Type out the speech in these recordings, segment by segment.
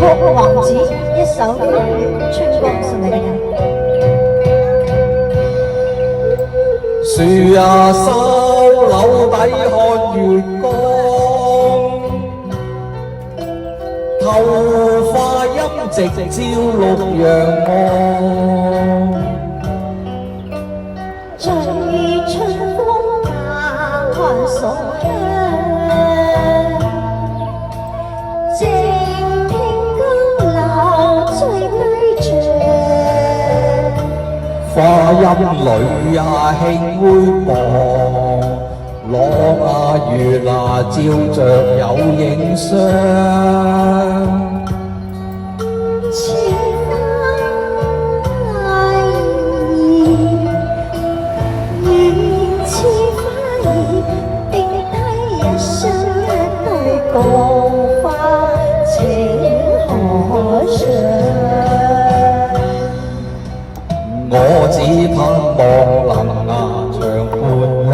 王子一首春光送俾你。樹呀收柳底看月光，透花陰直照綠陽光。隨春風打開鎖香，靜聽江流醉居着。花陰裏呀輕灰薄，朗啊月啊照着有影相。似花兒，緣似花兒，定低一雙一對共花情可上。我只盼望能長伴你，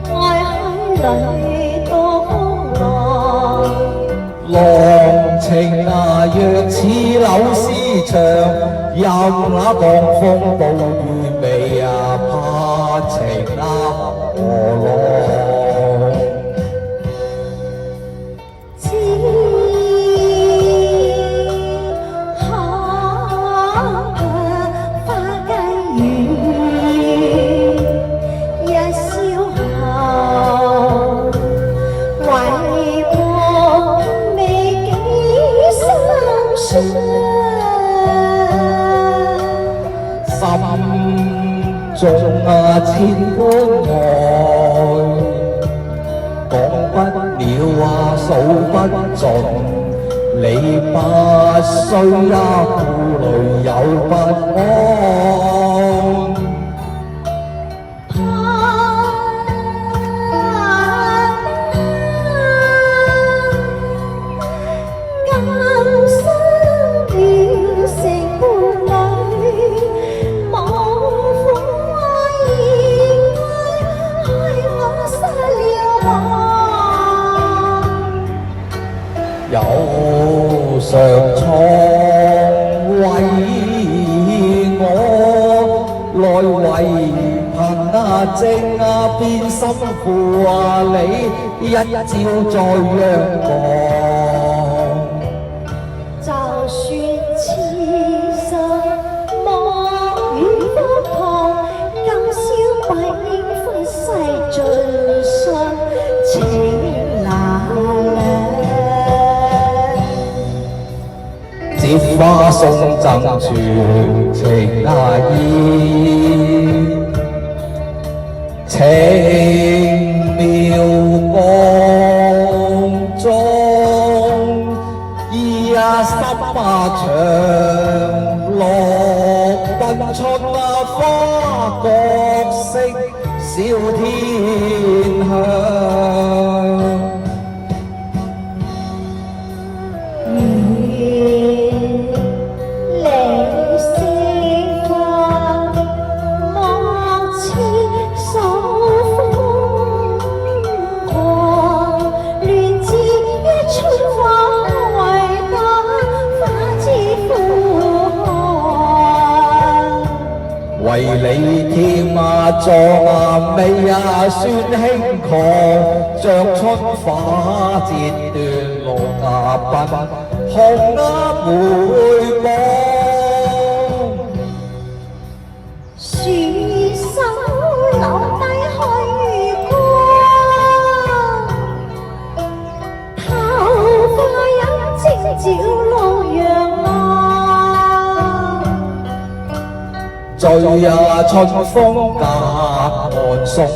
愛海裏多風浪，浪情啊若似柳絲長，任那狂風暴雨未啊怕情啊何浪。只可怕花間雨，一宵後為我未幾心傷。心中啊千般愛，講不了啊數不盡，你不需啊顧慮有不安。有上蒼為我，來為憑啊正啊變心負啊你，一朝再陽光。就算痴心莫與福同，今宵不應分世盡信情難量。折花送贈傳情啊意，情妙光中，意啊心啊長樂奔春啊花角色笑天香。為你添啊壯啊美啊算輕狂，像春花折斷路啊奔紅啊回望。樹手留低看月光，透花陰直照綠陽光。醉啊春風隔岸送香，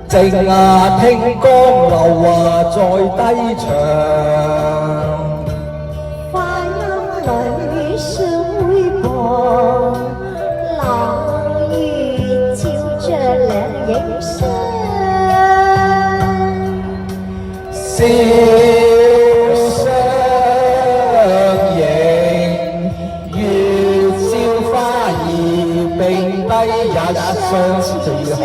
靜啊聽江流啊在低唱。花陰裏相會薄，朗月照着兩影相。笑相迎，月照花兒並低一雙似河。